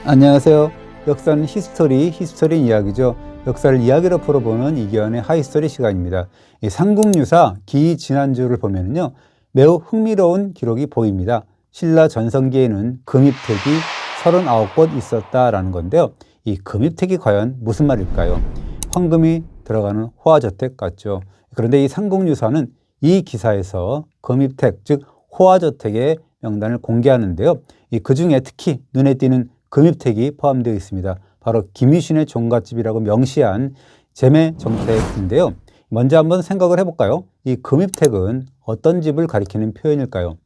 안녕하세요. 역사는 히스토리 이야기죠. 역사를 이야기로 풀어보는 이기현의 하이스토리 시간입니다. 이 삼국유사 기지난주를 보면요, 매우 흥미로운 기록이 보입니다. 신라 전성기에는 금입택이 39곳 있었다라는 건데요. 이 금입택이 과연 무슨 말일까요? 황금이 들어가는 호화저택 같죠. 그런데 이 삼국유사는 이 기사에서 금입택, 즉 호화저택의 명단을 공개하는데요. 그 중에 특히 눈에 띄는 금입택이 포함되어 있습니다. 바로 김유신의 종갓집이라고 명시한 제매정택인데요. 먼저 한번 생각을 해볼까요? 이 금입택은 어떤 집을 가리키는 표현일까요?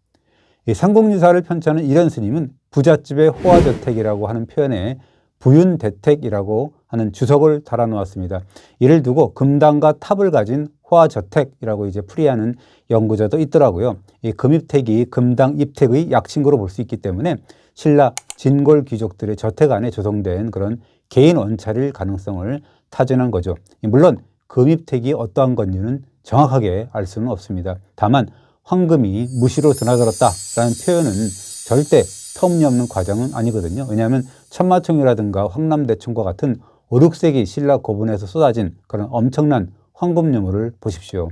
이 삼국유사를 편찬한 이런 스님은 부잣집의 호화저택이라고 하는 표현에 부윤대택이라고 하는 주석을 달아놓았습니다. 이를 두고 금당과 탑을 가진 호화저택이라고 이제 풀이하는 연구자도 있더라고요. 이 금입택이 금당 입택의 약칭으로 볼 수 있기 때문에 신라 진골 귀족들의 저택 안에 조성된 그런 개인 원찰일 가능성을 타진한 거죠. 물론 금입택이 어떠한 건지는 정확하게 알 수는 없습니다. 다만 황금이 무시로 드나들었다라는 표현은 절대 터무니없는 과정은 아니거든요. 왜냐하면 천마총이라든가 황남대총과 같은 5, 6세기 신라 고분에서 쏟아진 그런 엄청난 황금 유물을 보십시오.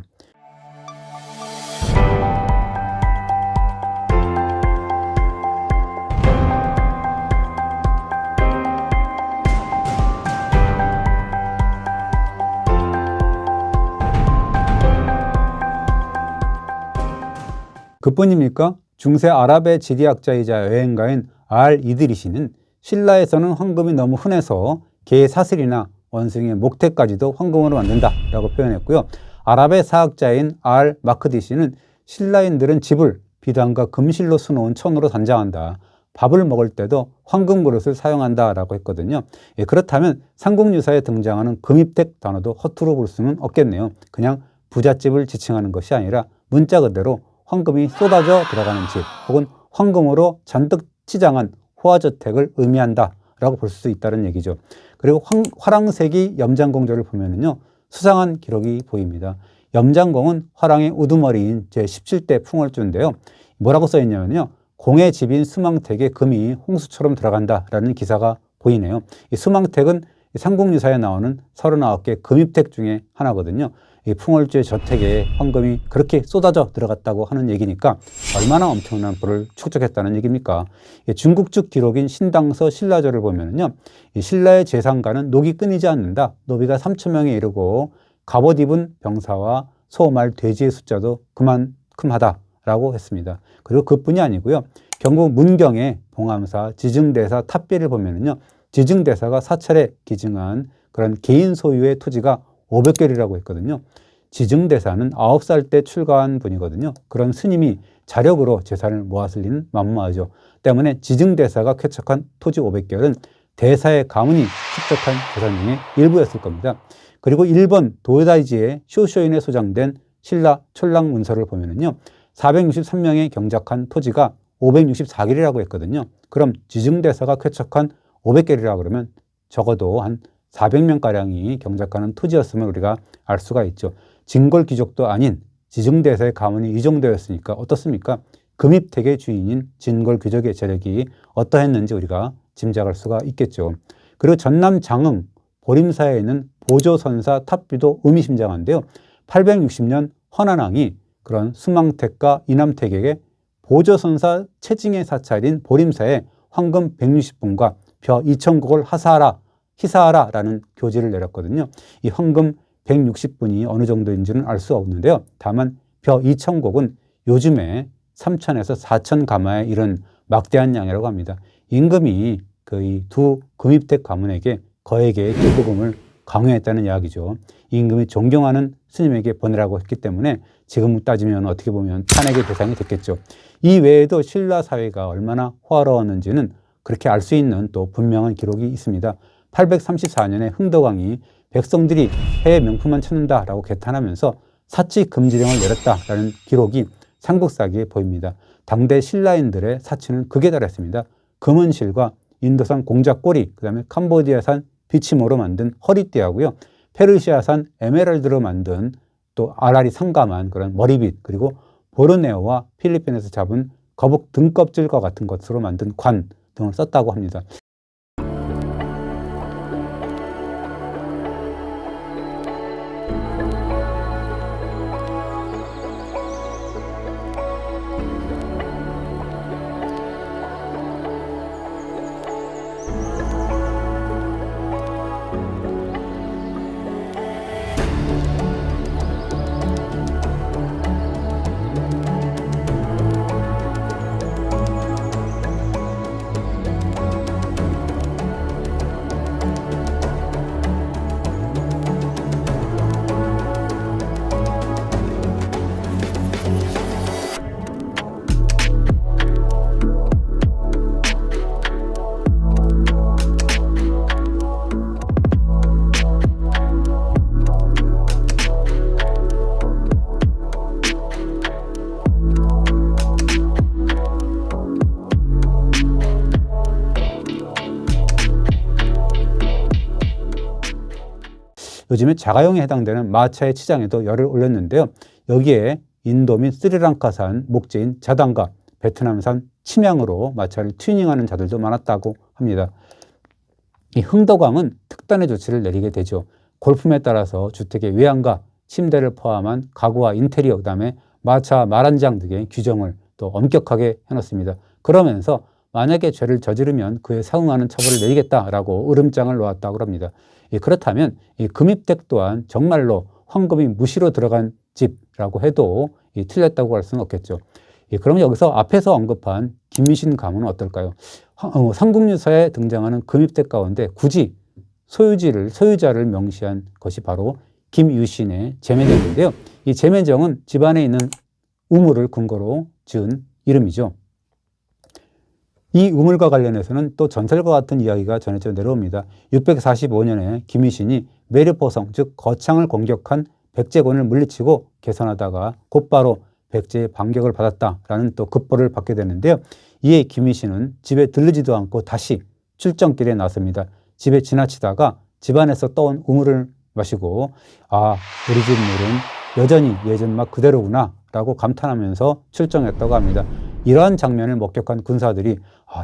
그뿐입니까? 중세 아랍의 지리학자이자 여행가인 이드리시는 신라에서는 황금이 너무 흔해서 개의 사슬이나 원숭이의 목태까지도 황금으로 만든다라고 표현했고요. 아랍의 사학자인 마크디시는 신라인들은 집을 비단과 금실로 수놓은 천으로 단장한다. 밥을 먹을 때도 황금 그릇을 사용한다라고 했거든요. 그렇다면 삼국유사에 등장하는 금입택 단어도 허투루 볼 수는 없겠네요. 그냥 부잣집을 지칭하는 것이 아니라 문자 그대로 황금이 쏟아져 들어가는 집 혹은 황금으로 잔뜩 치장한 호화저택을 의미한다라고 볼 수 있다는 얘기죠. 그리고 화랑세기 염장공조를 보면은요, 수상한 기록이 보입니다. 염장공은 화랑의 우두머리인 제17대 풍월주인데요. 뭐라고 써있냐면요, 공의 집인 수망택에 금이 홍수처럼 들어간다라는 기사가 보이네요. 이 수망택은 삼국유사에 나오는 39개 금입택 중에 하나거든요. 이 풍월주의 저택에 황금이 그렇게 쏟아져 들어갔다고 하는 얘기니까 얼마나 엄청난 부를 축적했다는 얘기입니까? 중국 측 기록인 신당서 신라조를 보면요, 이 신라의 재상가는 녹이 끊이지 않는다. 노비가 3,000명에 이르고 갑옷 입은 병사와 소, 말, 돼지의 숫자도 그만큼 하다라고 했습니다. 그리고 그뿐이 아니고요, 경국 문경의 봉암사, 지증대사 탑비를 보면요, 지증대사가 사찰에 기증한 그런 개인 소유의 토지가 500개이라고 했거든요. 지증대사는 9살 때 출가한 분이거든요. 그런 스님이 자력으로 재산을 모았을 리는 만무하죠. 때문에 지증대사가 쾌척한 토지 500개는 대사의 가문이 축적한 재산 중에 일부였을 겁니다. 그리고 일본 도요다이지의 쇼쇼인에 소장된 신라 촐랑문서를 보면요, 463명의 경작한 토지가 564개라고 했거든요. 그럼 지증대사가 쾌척한 500개라 그러면 적어도 한 400명가량이 경작하는 토지였음을 우리가 알 수가 있죠. 진골 귀족도 아닌 지증대사의 가문이 이 정도였으니까 어떻습니까? 금입택의 주인인 진골 귀족의 재력이 어떠했는지 우리가 짐작할 수가 있겠죠. 그리고 전남 장흥 보림사에 있는 보조선사 탑비도 의미심장한데요. 860년 헌안왕이 그런 수망택과 이남택에게 보조선사 채징의 사찰인 보림사에 황금 160분과 벼 2,000곡을 희사하라라는 교지를 내렸거든요. 이 황금 160분이 어느 정도인지는 알 수 없는데요. 다만 벼 2,000곡은 요즘에 3,000에서 4,000 가마에 이른 막대한 양이라고 합니다. 임금이 그 두 금입택 가문에게 거액의 기부금을 강요했다는 이야기죠. 임금이 존경하는 스님에게 보내라고 했기 때문에 지금 따지면 어떻게 보면 탄핵의 대상이 됐겠죠. 이 외에도 신라 사회가 얼마나 호화로웠는지는 그렇게 알 수 있는 또 분명한 기록이 있습니다. 834년에 흥덕왕이 백성들이 해의 명품만 찾는다라고 개탄하면서 사치 금지령을 내렸다라는 기록이 삼국사기에 보입니다. 당대 신라인들의 사치는 극에 달했습니다. 금은실과 인도산 공작꼬리, 그 다음에 캄보디아산 비치모로 만든 허리띠하고요, 페르시아산 에메랄드로 만든 또 알알이 상감한 그런 머리빗, 그리고 보르네오와 필리핀에서 잡은 거북 등껍질과 같은 것으로 만든 관 등을 썼다고 합니다. 요즘에 자가용에 해당되는 마차의 치장에도 열을 올렸는데요. 여기에 인도 및 스리랑카산 목재인 자단과 베트남산 침양으로 마차를 튜닝하는 자들도 많았다고 합니다. 이 흥덕왕은 특단의 조치를 내리게 되죠. 골품에 따라서 주택의 외양과 침대를 포함한 가구와 인테리어, 그다음에 마차, 말한장 등의 규정을 또 엄격하게 해놓습니다. 그러면서 만약에 죄를 저지르면 그에 상응하는 처벌을 내리겠다라고 으름장을 놓았다고 합니다. 그렇다면 이 금입택 또한 정말로 황금이 무시로 들어간 집이라고 해도 틀렸다고 할 수는 없겠죠. 그럼 여기서 앞에서 언급한 김유신 가문은 어떨까요? 삼국유사에 등장하는 금입택 가운데 굳이 소유자를 명시한 것이 바로 김유신의 제매정인데요. 이 제매정은 집안에 있는 우물을 근거로 지은 이름이죠. 이 우물과 관련해서는 또 전설과 같은 이야기가 전해져 내려옵니다. 645년에 김유신이 매르포성, 즉 거창을 공격한 백제군을 물리치고 개선하다가 곧바로 백제의 반격을 받았다라는 또 급보를 받게 되는데요. 이에 김유신은 집에 들르지도 않고 다시 출정길에 나섭니다. 집에 지나치다가 집안에서 떠온 우물을 마시고 우리 집 물은 여전히 예전 맛 그대로구나 라고 감탄하면서 출정했다고 합니다. 이러한 장면을 목격한 군사들이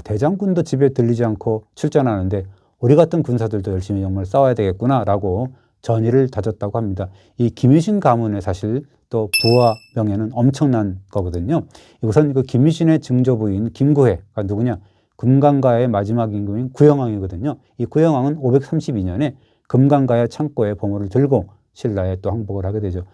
대장군도 집에 들리지 않고 출전하는데 우리 같은 군사들도 열심히 정말 싸워야 되겠구나 라고 전의를 다졌다고 합니다. 이 김유신 가문의 사실 또 부와 명예는 엄청난 거거든요. 우선 그 김유신의 증조부인 김구해가 누구냐? 금강가의 마지막 임금인 구영왕이거든요. 이 구영왕은 532년에 금강가의 창고에 보물을 들고 신라에 또 항복을 하게 되죠.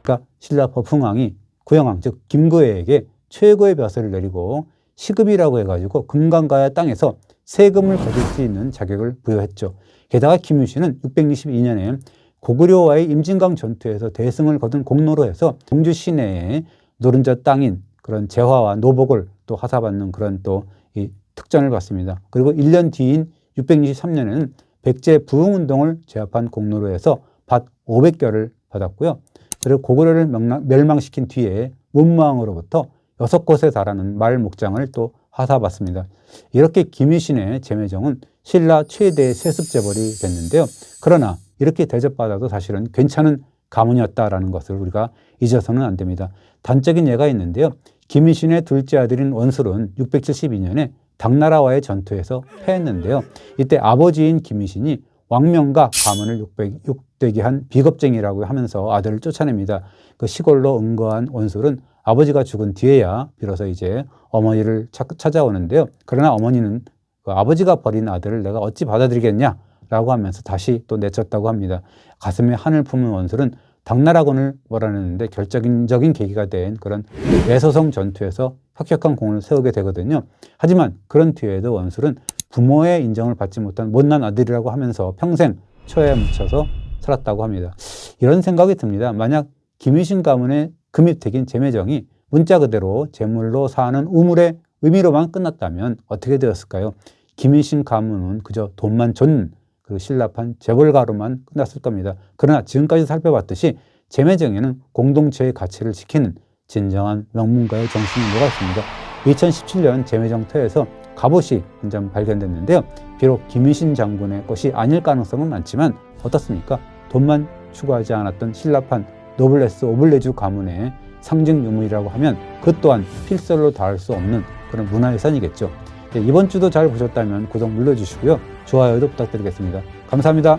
그러니까 신라 법흥왕이 구영왕 즉 김구해에게 최고의 벼슬을 내리고 시급이라고 해가지고 금강가의 땅에서 세금을 거둘 수 있는 자격을 부여했죠. 게다가 김유신은 662년에 고구려와의 임진강 전투에서 대승을 거둔 공로로 해서 공주 시내에 노른자 땅인 그런 재화와 노복을 또 하사받는 그런 또 이 특전을 받습니다. 그리고 1년 뒤인 663년에는 백제 부흥운동을 제압한 공로로 해서 밭 500개를 받았고요. 그리고 고구려를 멸망시킨 뒤에 문무왕으로부터 6곳에 달하는 말 목장을 또 하사받습니다. 이렇게 김유신의 제매정은 신라 최대의 세습재벌이 됐는데요. 그러나 이렇게 대접받아도 사실은 괜찮은 가문이었다라는 것을 우리가 잊어서는 안 됩니다. 단적인 예가 있는데요. 김유신의 둘째 아들인 원술은 672년에 당나라와의 전투에서 패했는데요. 이때 아버지인 김유신이 왕명과 가문을 욕되게 한 비겁쟁이라고 하면서 아들을 쫓아냅니다. 그 시골로 응거한 원술은 아버지가 죽은 뒤에야 비로소 이제 어머니를 찾아오는데요. 그러나 어머니는 그 아버지가 버린 아들을 내가 어찌 받아들이겠냐라고 하면서 다시 또 내쳤다고 합니다. 가슴에 한을 품은 원술은 당나라군을 몰아내는데 결정적인 계기가 된 그런 내소성 전투에서 혁혁한 공을 세우게 되거든요. 하지만 그런 뒤에도 원술은 부모의 인정을 받지 못한 못난 아들이라고 하면서 평생 처해에 묻혀서 살았다고 합니다. 이런 생각이 듭니다. 만약 김유신 가문의 금입택인 제매정이 문자 그대로 제물로 사는 우물의 의미로만 끝났다면 어떻게 되었을까요? 김유신 가문은 그저 돈만 줬는 그 신라판 재벌가로만 끝났을 겁니다. 그러나 지금까지 살펴봤듯이 제매정에는 공동체의 가치를 지키는 진정한 명문가의 정신이 녹아있습니다. 2017년 제매정터에서 갑옷이 한 점 발견됐는데요. 비록 김유신 장군의 것이 아닐 가능성은 많지만 어떻습니까? 돈만 추구하지 않았던 신라판 노블레스 오블레주 가문의 상징 유물이라고 하면 그 또한 필설로 닿을 수 없는 그런 문화유산이겠죠. 이번 주도 잘 보셨다면 구독 눌러주시고요. 좋아요도 부탁드리겠습니다. 감사합니다.